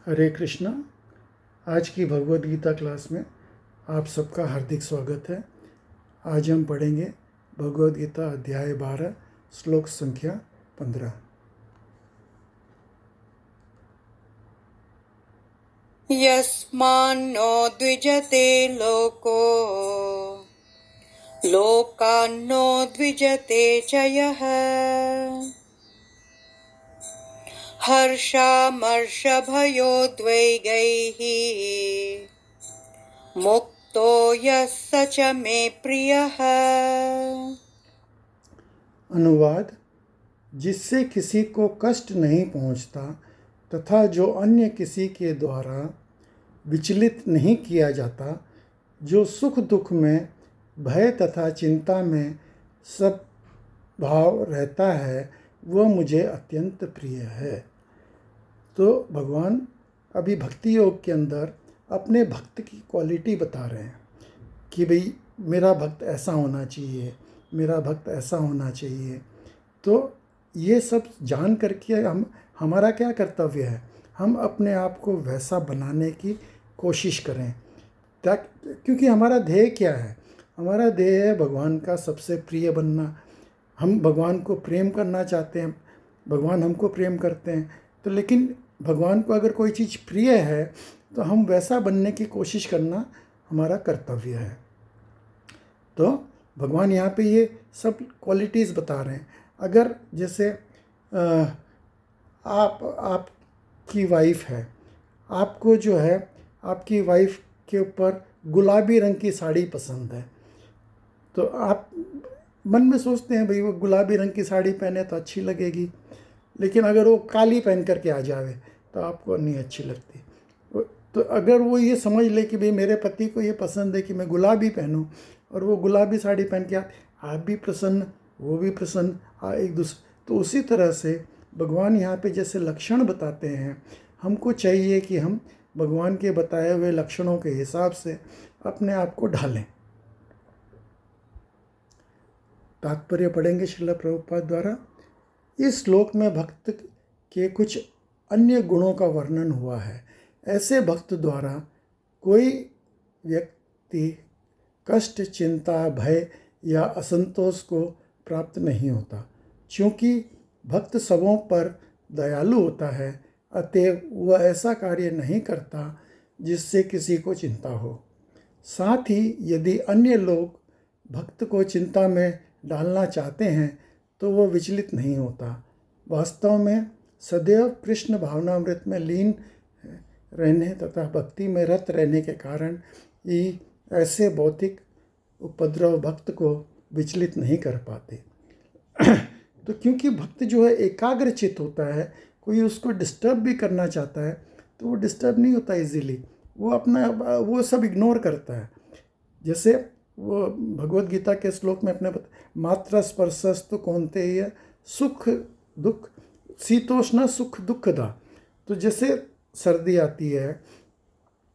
हरे कृष्णा। आज की भगवद गीता क्लास में आप सबका हार्दिक स्वागत है। आज हम पढ़ेंगे भगवद गीता अध्याय 12 श्लोक संख्या 15। यस्मान्नो द्विजते लोको लोकान्नो द्विजते च यः हर्षामर्षभयोद्वेगैः मुक्तो यः स च मे प्रियः। अनुवाद: जिससे किसी को कष्ट नहीं पहुंचता तथा जो अन्य किसी के द्वारा विचलित नहीं किया जाता, जो सुख दुख में, भय तथा चिंता में सब भाव रहता है, वह मुझे अत्यंत प्रिय है। तो भगवान अभी भक्ति योग के अंदर अपने भक्त की क्वालिटी बता रहे हैं कि भाई मेरा भक्त ऐसा होना चाहिए, मेरा भक्त ऐसा होना चाहिए। तो ये सब जान करके हमारा क्या कर्तव्य है, हम अपने आप को वैसा बनाने की कोशिश करें। क्योंकि हमारा ध्येय क्या है? हमारा ध्येय है भगवान का सबसे प्रिय बनना। हम भगवान को प्रेम करना चाहते हैं, भगवान हमको प्रेम करते हैं। तो लेकिन भगवान को अगर कोई चीज़ प्रिय है तो हम वैसा बनने की कोशिश करना हमारा कर्तव्य है। तो भगवान यहाँ पे ये सब क्वालिटीज़ बता रहे हैं। अगर जैसे आपकी वाइफ है, आपको जो है आपकी वाइफ के ऊपर गुलाबी रंग की साड़ी पसंद है, तो आप मन में सोचते हैं भाई वो गुलाबी रंग की साड़ी पहने तो अच्छी लगेगी, लेकिन अगर वो काली पहन करके आ जावे तो आपको नहीं अच्छी लगती। तो अगर वो ये समझ ले कि भाई मेरे पति को ये पसंद है कि मैं गुलाबी पहनूं, और वो गुलाबी साड़ी पहन के आप भी प्रसन्न, वो भी प्रसन्न, एक दूसरे। तो उसी तरह से भगवान यहाँ पे जैसे लक्षण बताते हैं, हमको चाहिए कि हम भगवान के बताए हुए लक्षणों के हिसाब से अपने आप को ढालें। तात्पर्य पढ़ेंगे श्रील प्रभुपाद द्वारा। इस श्लोक में भक्त के कुछ अन्य गुणों का वर्णन हुआ है। ऐसे भक्त द्वारा कोई व्यक्ति कष्ट, चिंता, भय या असंतोष को प्राप्त नहीं होता। क्योंकि भक्त सबों पर दयालु होता है, अतएव वह ऐसा कार्य नहीं करता जिससे किसी को चिंता हो। साथ ही यदि अन्य लोग भक्त को चिंता में डालना चाहते हैं तो वह विचलित नहीं होता। वास्तव में सदैव कृष्ण भावनामृत में लीन रहने तथा भक्ति में रत रहने के कारण ही ऐसे भौतिक उपद्रव भक्त को विचलित नहीं कर पाते। तो क्योंकि भक्त जो है एकाग्रचित होता है, कोई उसको डिस्टर्ब भी करना चाहता है तो वो डिस्टर्ब नहीं होता इजीली, वो सब इग्नोर करता है। जैसे वो भगवद गीता के श्लोक में अपने मात्रा स्पर्शस्तु कौन्तेय सुख दुख शीतोष्ण सुख दुखदा। तो जैसे सर्दी आती है,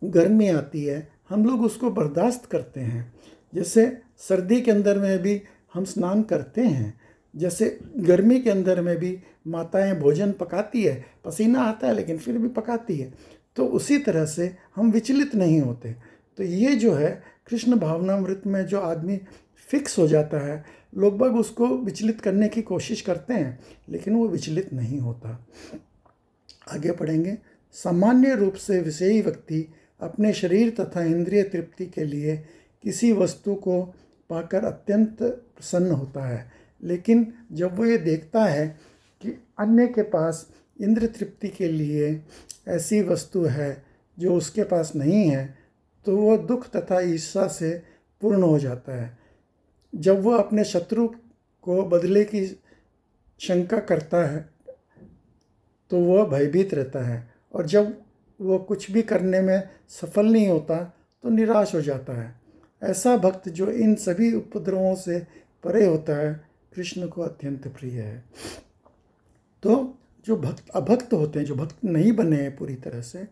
गर्मी आती है, हम लोग उसको बर्दाश्त करते हैं। जैसे सर्दी के अंदर में भी हम स्नान करते हैं, जैसे गर्मी के अंदर में भी माताएं भोजन पकाती है, पसीना आता है लेकिन फिर भी पकाती है। तो उसी तरह से हम विचलित नहीं होते। तो ये जो है कृष्ण भावनामृत में जो आदमी फिक्स हो जाता है, लोग बाग उसको विचलित करने की कोशिश करते हैं लेकिन वो विचलित नहीं होता। आगे पढ़ेंगे। सामान्य रूप से विषयी व्यक्ति अपने शरीर तथा इंद्रिय तृप्ति के लिए किसी वस्तु को पाकर अत्यंत प्रसन्न होता है, लेकिन जब वो ये देखता है कि अन्य के पास इंद्रिय तृप्ति के लिए ऐसी वस्तु है जो उसके पास नहीं है, तो वह दुख तथा ईर्ष्या से पूर्ण हो जाता है। जब वह अपने शत्रु को बदले की शंका करता है तो वह भयभीत रहता है, और जब वह कुछ भी करने में सफल नहीं होता तो निराश हो जाता है। ऐसा भक्त जो इन सभी उपद्रवों से परे होता है, कृष्ण को अत्यंत प्रिय है। तो जो भक्त अभक्त होते हैं, जो भक्त नहीं बने हैं पूरी तरह से,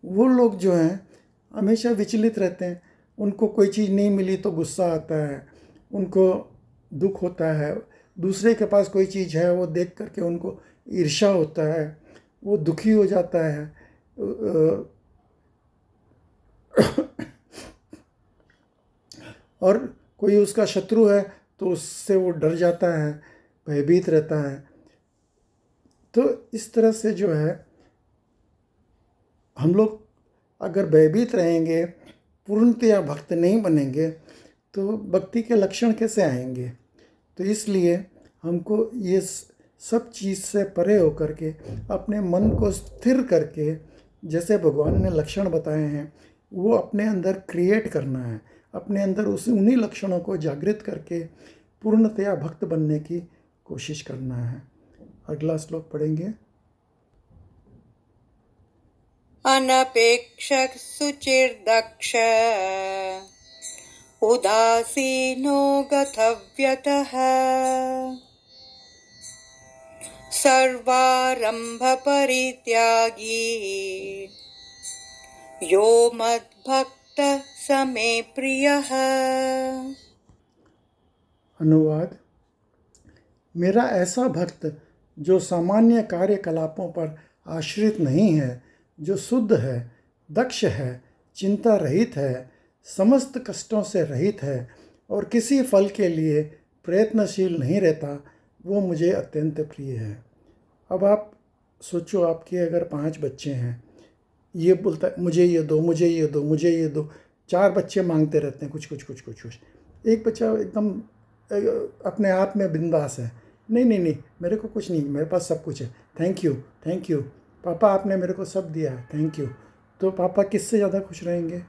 वो लोग जो हैं हमेशा विचलित रहते हैं। उनको कोई चीज़ नहीं मिली तो गुस्सा आता है, उनको दुख होता है। दूसरे के पास कोई चीज़ है वो देख करके उनको ईर्ष्या होता है, वो दुखी हो जाता है। और कोई उसका शत्रु है तो उससे वो डर जाता है, भयभीत रहता है। तो इस तरह से जो है हम लोग अगर भयभीत रहेंगे, पूर्णतया भक्त नहीं बनेंगे, तो भक्ति के लक्षण कैसे आएंगे? तो इसलिए हमको ये सब चीज़ से परे होकर के अपने मन को स्थिर करके, जैसे भगवान ने लक्षण बताए हैं, वो अपने अंदर क्रिएट करना है, अपने अंदर उन्हीं लक्षणों को जागृत करके पूर्णतया भक्त बनने की कोशिश करना है। अगला श्लोक पढ़ेंगे। अनपेक्षः शुचिर्दक्ष उदासीनो गतव्यतः सर्वारंभ परित्यागी यो मद्भक्त स मे प्रियः। अनुवाद। मेरा ऐसा भक्त जो सामान्य कार्यकलापों पर आश्रित नहीं है, जो शुद्ध है, दक्ष है, चिंता रहित है, समस्त कष्टों से रहित है और किसी फल के लिए प्रयत्नशील नहीं रहता, वो मुझे अत्यंत प्रिय है। अब आप सोचो, आपके अगर 5 बच्चे हैं, ये बोलता है मुझे ये दो, मुझे ये दो, मुझे ये दो, 4 बच्चे मांगते रहते हैं कुछ। एक बच्चा एकदम अपने आप में बिंदास है, नहीं, मेरे को कुछ नहीं, मेरे पास सब कुछ है, थैंक यू पापा, आपने मेरे को सब दिया है, थैंक यू। तो पापा किससे ज़्यादा खुश रहेंगे?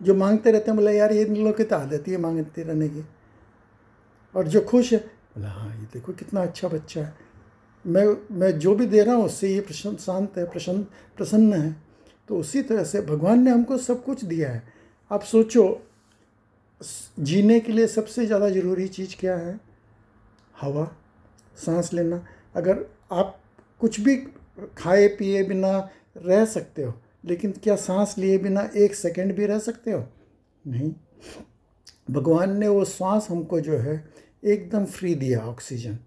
जो मांगते रहते हैं, बोला यार ये इन लोगों की तो आदत ही है मांगते रहने की। और जो खुश है, बोला हाँ ये देखो कितना अच्छा बच्चा है, मैं जो भी दे रहा हूँ उससे ये शांत है, प्रसन्न है। तो उसी तरह से भगवान ने हमको सब कुछ दिया है। आप सोचो, जीने के लिए सबसे ज़्यादा ज़रूरी चीज़ क्या है? हवा, सांस लेना। अगर आप कुछ भी खाए पिए बिना रह सकते हो, लेकिन क्या सांस लिए बिना 1 सेकंड भी रह सकते हो? नहीं। भगवान ने वो सांस हमको जो है एकदम फ्री दिया, ऑक्सीजन।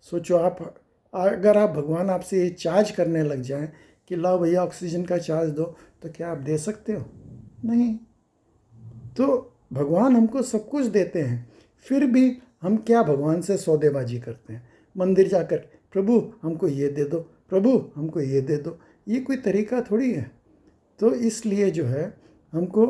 सोचो, अगर भगवान आपसे ये चार्ज करने लग जाए कि लाओ भैया ऑक्सीजन का चार्ज दो, तो क्या आप दे सकते हो? नहीं। तो भगवान हमको सब कुछ देते हैं, फिर भी हम क्या भगवान से सौदेबाजी करते हैं? मंदिर जाकर प्रभु हमको ये दे दो, प्रभु हमको ये दे दो। ये कोई तरीका थोड़ी है। तो इसलिए जो है हमको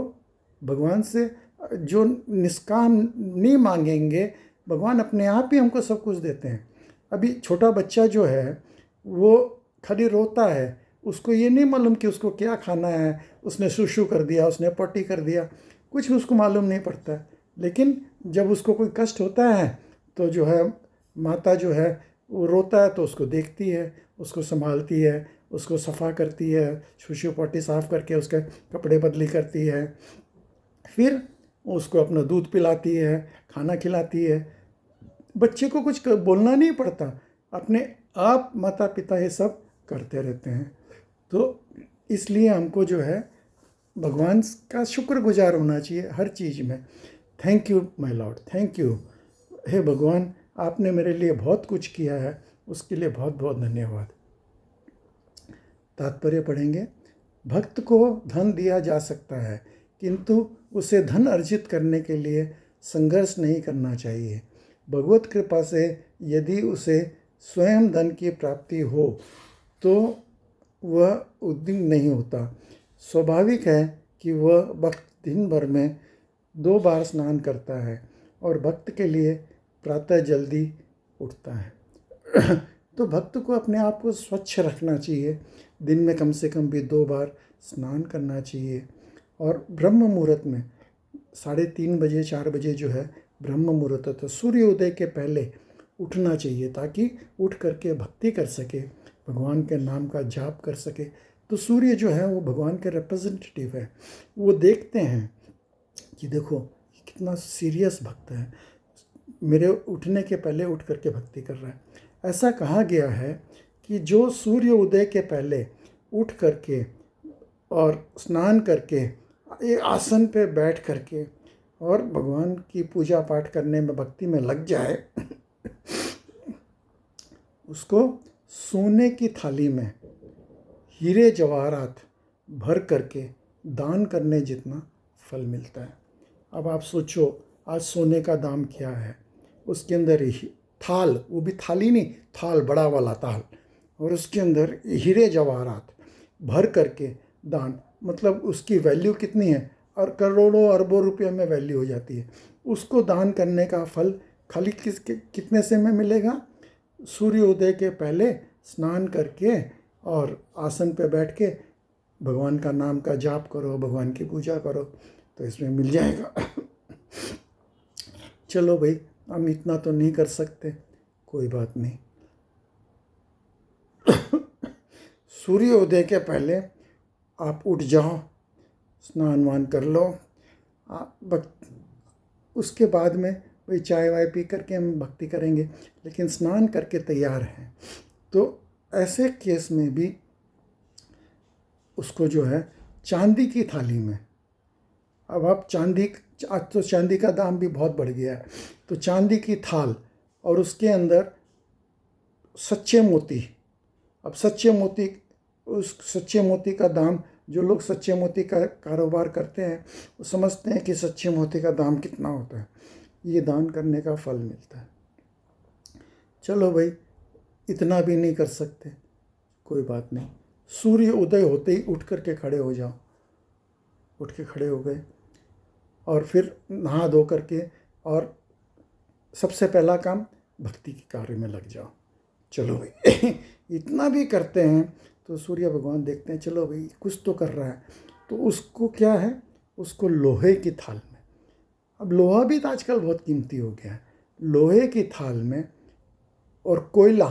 भगवान से जो निष्काम नहीं मांगेंगे, भगवान अपने आप ही हमको सब कुछ देते हैं। अभी छोटा बच्चा जो है वो खाली रोता है, उसको ये नहीं मालूम कि उसको क्या खाना है, उसने सुसु कर दिया, उसने पॉटी कर दिया, कुछ उसको मालूम नहीं पड़ता है। लेकिन जब उसको कोई कष्ट होता है तो जो है माता जो है वो रोता है तो उसको देखती है, उसको संभालती है, उसको सफ़ा करती है, सुसु पॉटी साफ़ करके उसके कपड़े बदली करती है, फिर उसको अपना दूध पिलाती है, खाना खिलाती है। बच्चे को कुछ बोलना नहीं पड़ता, अपने आप माता पिता ये सब करते रहते हैं। तो इसलिए हमको जो है भगवान का शुक्रगुजार होना चाहिए हर चीज़ में। Thank you my lord, thank you, हे भगवान, आपने मेरे लिए बहुत कुछ किया है, उसके लिए बहुत बहुत धन्यवाद। तात्पर्य पढ़ेंगे। भक्त को धन दिया जा सकता है, किंतु उसे धन अर्जित करने के लिए संघर्ष नहीं करना चाहिए। भगवत कृपा से यदि उसे स्वयं धन की प्राप्ति हो तो वह उद्विग्न नहीं होता। स्वाभाविक है कि वह भक्त दिन भर में 2 बार स्नान करता है और भक्त के लिए प्रातः जल्दी उठता है। तो भक्त को अपने आप को स्वच्छ रखना चाहिए, दिन में कम से कम भी 2 बार स्नान करना चाहिए। और ब्रह्म मुहूर्त में 3:30 बजे 4 बजे जो है ब्रह्म मुहूर्त, तो सूर्योदय के पहले उठना चाहिए, ताकि उठ करके भक्ति कर सके, भगवान के नाम का जाप कर सके। तो सूर्य जो है वो भगवान के रिप्रेजेंटेटिव है। वो देखते हैं कि देखो कितना सीरियस भक्त है, मेरे उठने के पहले उठ करके भक्ति कर रहा है। ऐसा कहा गया है कि जो सूर्य उदय के पहले उठ करके और स्नान करके एक आसन पे बैठ करके और भगवान की पूजा पाठ करने में, भक्ति में लग जाए, उसको सोने की थाली में हीरे जवाहरात भर करके दान करने जितना फल मिलता है। अब आप सोचो, आज सोने का दाम क्या है, उसके अंदर थाल, वो भी थाली नहीं, थाल, बड़ा वाला थाल, और उसके अंदर हीरे जवाहरात भर करके दान, मतलब उसकी वैल्यू कितनी है, और करोड़ों अरबों रुपये में वैल्यू हो जाती है। उसको दान करने का फल खाली कितने से में मिलेगा? सूर्योदय के पहले स्नान करके और आसन पे बैठ के भगवान का नाम का जाप करो, भगवान की पूजा करो, तो इसमें मिल जाएगा। चलो भाई, हम इतना तो नहीं कर सकते, कोई बात नहीं। सूर्योदय के पहले आप उठ जाओ, स्नान वान कर लो, उसके बाद में भाई चाय वाय पी करके हम भक्ति करेंगे, लेकिन स्नान करके तैयार हैं तो ऐसे केस में भी उसको जो है चांदी की थाली में, अब आप आज तो चांदी का दाम भी बहुत बढ़ गया है, तो चांदी की थाल और उसके अंदर सच्चे मोती। अब उस सच्चे मोती का दाम, जो लोग सच्चे मोती का कारोबार करते हैं वो समझते हैं कि सच्चे मोती का दाम कितना होता है, ये दान करने का फल मिलता है। चलो भाई, इतना भी नहीं कर सकते, कोई बात नहीं। सूर्य उदय होते ही उठ करके खड़े हो जाओ, उठ के खड़े हो गए और फिर नहा धो करके, और सबसे पहला काम भक्ति के कार्य में लग जाओ। चलो भाई, इतना भी करते हैं तो सूर्य भगवान देखते हैं, चलो भाई कुछ तो कर रहा है, तो उसको क्या है, उसको लोहे की थाल में, अब लोहा भी तो आजकल बहुत कीमती हो गया है, लोहे की थाल में और कोयला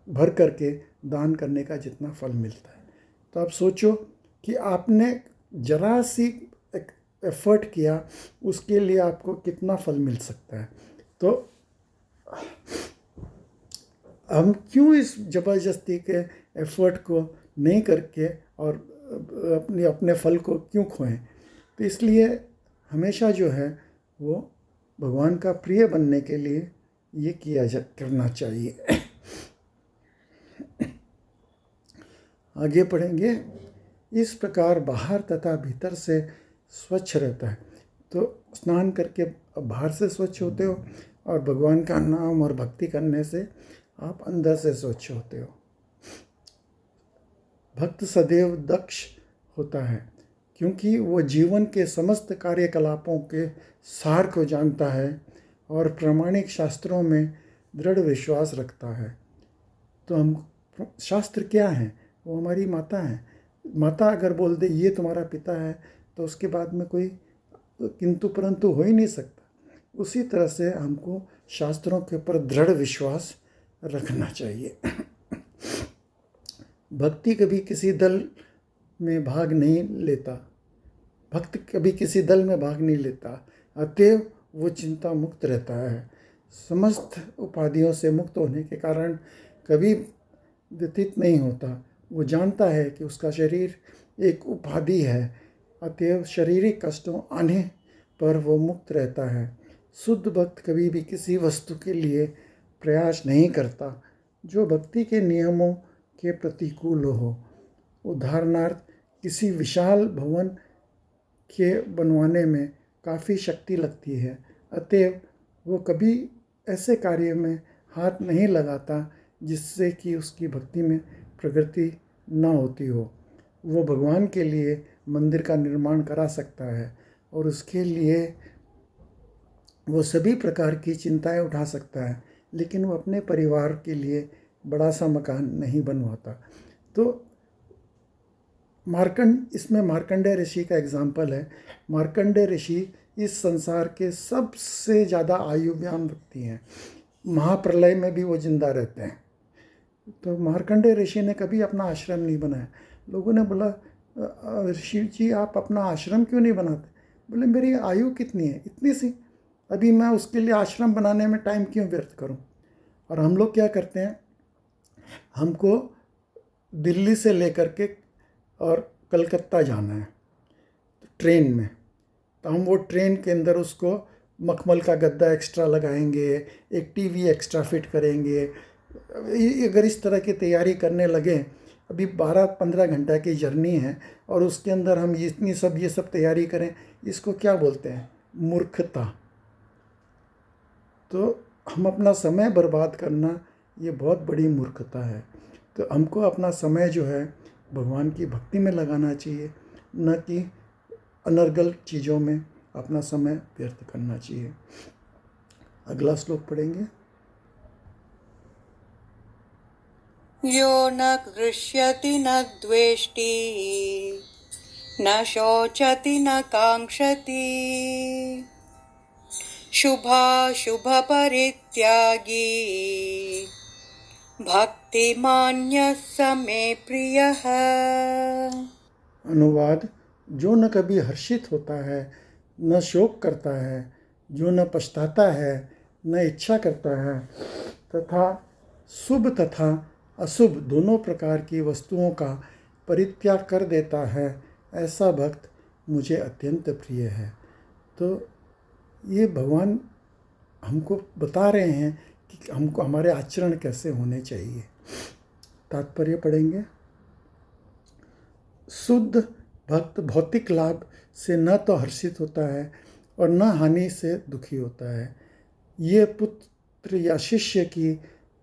भर करके दान करने का जितना फल मिलता है। तो आप सोचो कि आपने जरा सी एफर्ट किया, उसके लिए आपको कितना फल मिल सकता है। तो हम क्यों इस ज़बरदस्ती के एफर्ट को नहीं करके और अपने फल को क्यों खोएं? तो इसलिए हमेशा जो है वो भगवान का प्रिय बनने के लिए ये करना चाहिए। आगे पढ़ेंगे। इस प्रकार बाहर तथा भीतर से स्वच्छ रहता है। तो स्नान करके बाहर से स्वच्छ होते हो और भगवान का नाम और भक्ति करने से आप अंदर से स्वच्छ होते हो। भक्त सदैव दक्ष होता है क्योंकि वो जीवन के समस्त कार्यकलापों के सार को जानता है और प्रामाणिक शास्त्रों में दृढ़ विश्वास रखता है। तो हम शास्त्र क्या हैं? वो हमारी माता है। माता अगर बोल दे ये तुम्हारा पिता है, तो उसके बाद में कोई किंतु परंतु हो ही नहीं सकता। उसी तरह से हमको शास्त्रों के ऊपर दृढ़ विश्वास रखना चाहिए। भक्ति कभी किसी दल में भाग नहीं लेता, भक्त कभी किसी दल में भाग नहीं लेता, अतएव वो चिंता मुक्त रहता है। समस्त उपाधियों से मुक्त होने के कारण कभी व्यतीत नहीं होता। वो जानता है कि उसका शरीर एक उपाधि है, अतएव शारीरिक कष्टों आने पर वो मुक्त रहता है। शुद्ध भक्त कभी भी किसी वस्तु के लिए प्रयास नहीं करता जो भक्ति के नियमों के प्रतिकूल हो। उदाहरणार्थ, किसी विशाल भवन के बनवाने में काफ़ी शक्ति लगती है, अतएव वो कभी ऐसे कार्य में हाथ नहीं लगाता जिससे कि उसकी भक्ति में प्रगति न होती हो। वो भगवान के लिए मंदिर का निर्माण करा सकता है और उसके लिए वो सभी प्रकार की चिंताएं उठा सकता है, लेकिन वो अपने परिवार के लिए बड़ा सा मकान नहीं बनवाता। तो इसमें मार्कंडेय ऋषि का एग्जाम्पल है। मार्कंडेय ऋषि इस संसार के सबसे ज़्यादा आयुव्यान व्यक्ति हैं। महाप्रलय में भी वो जिंदा रहते हैं। तो मार्कंडेय ऋषि ने कभी अपना आश्रम नहीं बनाया। लोगों ने बोला, ऋषि जी आप अपना आश्रम क्यों नहीं बनाते? बोले मेरी आयु कितनी है, इतनी सी, अभी मैं उसके लिए आश्रम बनाने में टाइम क्यों व्यर्थ करूं? और हम लोग क्या करते हैं, हमको दिल्ली से लेकर के और कलकत्ता जाना है ट्रेन में, तो हम वो ट्रेन के अंदर उसको मखमल का गद्दा एक्स्ट्रा लगाएंगे, एक टीवी एक्स्ट्रा फिट करेंगे, अगर इस तरह की तैयारी करने लगे, अभी 12-15 घंटा की जर्नी है और उसके अंदर हम ये सब तैयारी करें, इसको क्या बोलते हैं? मूर्खता। तो हम अपना समय बर्बाद करना, ये बहुत बड़ी मूर्खता है। तो हमको अपना समय जो है भगवान की भक्ति में लगाना चाहिए, न कि अनर्गल चीज़ों में अपना समय व्यर्थ करना चाहिए। अगला श्लोक पढ़ेंगे। यो न हृष्यति न द्वेष्टि न शोचति न काङ्क्षति शुभाशुभपरित्यागी भक्तिमान्यः स मे प्रियः। अनुवाद: जो न कभी हर्षित होता है, न शोक करता है, जो न पछताता है, न इच्छा करता है, तथा शुभ तथा अशुभ दोनों प्रकार की वस्तुओं का परित्याग कर देता है, ऐसा भक्त मुझे अत्यंत प्रिय है। तो ये भगवान हमको बता रहे हैं कि हमको हमारे आचरण कैसे होने चाहिए। तात्पर्य पढ़ेंगे। शुद्ध भक्त भौतिक लाभ से न तो हर्षित होता है और न हानि से दुखी होता है। ये पुत्र या शिष्य की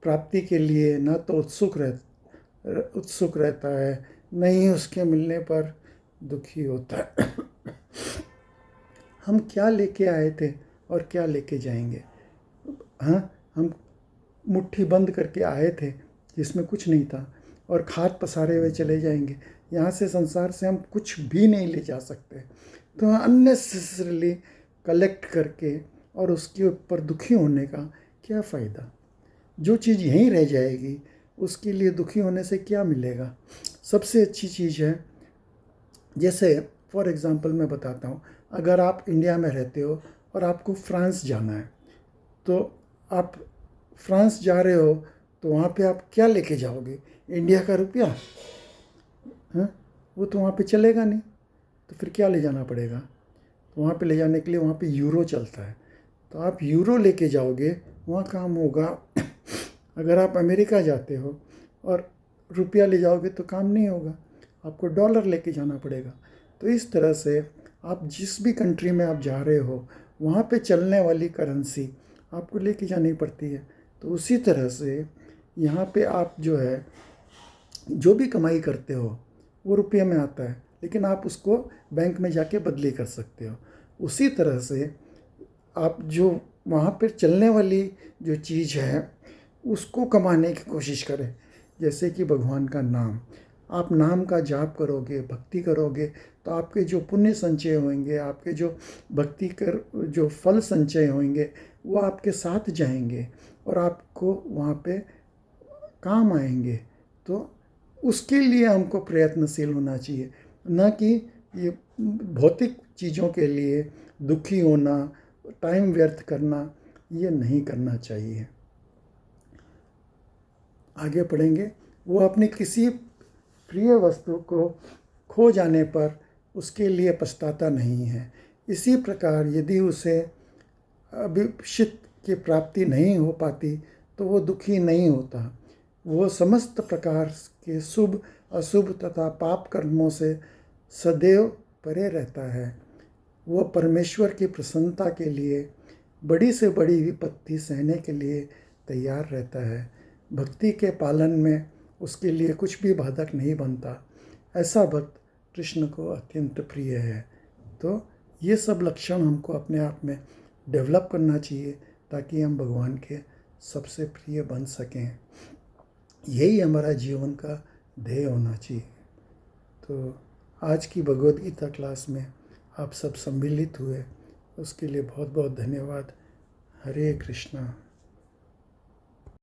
प्राप्ति के लिए न तो उत्सुक रहता है, न ही उसके मिलने पर दुखी होता है। हम क्या लेके आए थे और क्या लेके जाएंगे? हाँ, हम मुट्ठी बंद करके आए थे जिसमें कुछ नहीं था, और खाद पसारे हुए चले जाएंगे। यहाँ से संसार से हम कुछ भी नहीं ले जा सकते। तो अननेसेसरीली कलेक्ट करके और उसके ऊपर दुखी होने का क्या फ़ायदा? जो चीज़ यहीं रह जाएगी उसके लिए दुखी होने से क्या मिलेगा? सबसे अच्छी चीज़ है, जैसे फॉर एग्ज़ाम्पल मैं बताता हूँ, अगर आप इंडिया में रहते हो और आपको फ्रांस जाना है, तो आप फ्रांस जा रहे हो तो वहाँ पे आप क्या लेके जाओगे? इंडिया का रुपया? हाँ, वो तो वहाँ पे चलेगा नहीं। तो फिर क्या ले जाना पड़ेगा? तो वहाँ पे ले जाने के लिए वहाँ पे यूरो चलता है, तो आप यूरो लेके जाओगे, वहाँ काम होगा। अगर आप अमेरिका जाते हो और रुपया ले जाओगे तो काम नहीं होगा, आपको डॉलर लेके जाना पड़ेगा। तो इस तरह से आप जिस भी कंट्री में आप जा रहे हो वहाँ पे चलने वाली करेंसी आपको लेके जानी पड़ती है। तो उसी तरह से यहाँ पे आप जो है जो भी कमाई करते हो वो रुपये में आता है, लेकिन आप उसको बैंक में जाके बदली कर सकते हो। उसी तरह से आप जो वहाँ पर चलने वाली जो चीज़ है उसको कमाने की कोशिश करें। जैसे कि भगवान का नाम, आप नाम का जाप करोगे, भक्ति करोगे, तो आपके जो पुण्य संचय होंगे, आपके जो भक्ति कर जो फल संचय होंगे, वो आपके साथ जाएंगे और आपको वहाँ पे काम आएंगे। तो उसके लिए हमको प्रयत्नशील होना चाहिए, न कि ये भौतिक चीज़ों के लिए दुखी होना, टाइम व्यर्थ करना, ये नहीं करना चाहिए। आगे पढ़ेंगे। वो अपनी किसी प्रिय वस्तु को खो जाने पर उसके लिए पछताता नहीं है। इसी प्रकार यदि उसे अभिष्ट की प्राप्ति नहीं हो पाती तो वो दुखी नहीं होता। वो समस्त प्रकार के शुभ अशुभ तथा पाप कर्मों से सदैव परे रहता है। वो परमेश्वर की प्रसन्नता के लिए बड़ी से बड़ी विपत्ति सहने के लिए तैयार रहता है। भक्ति के पालन में उसके लिए कुछ भी बाधक नहीं बनता। ऐसा भक्त कृष्ण को अत्यंत प्रिय है। तो ये सब लक्षण हमको अपने आप में डेवलप करना चाहिए ताकि हम भगवान के सबसे प्रिय बन सकें। यही हमारा जीवन का ध्येय होना चाहिए। तो आज की भगवद गीता क्लास में आप सब सम्मिलित हुए, उसके लिए बहुत बहुत धन्यवाद। हरे कृष्णा।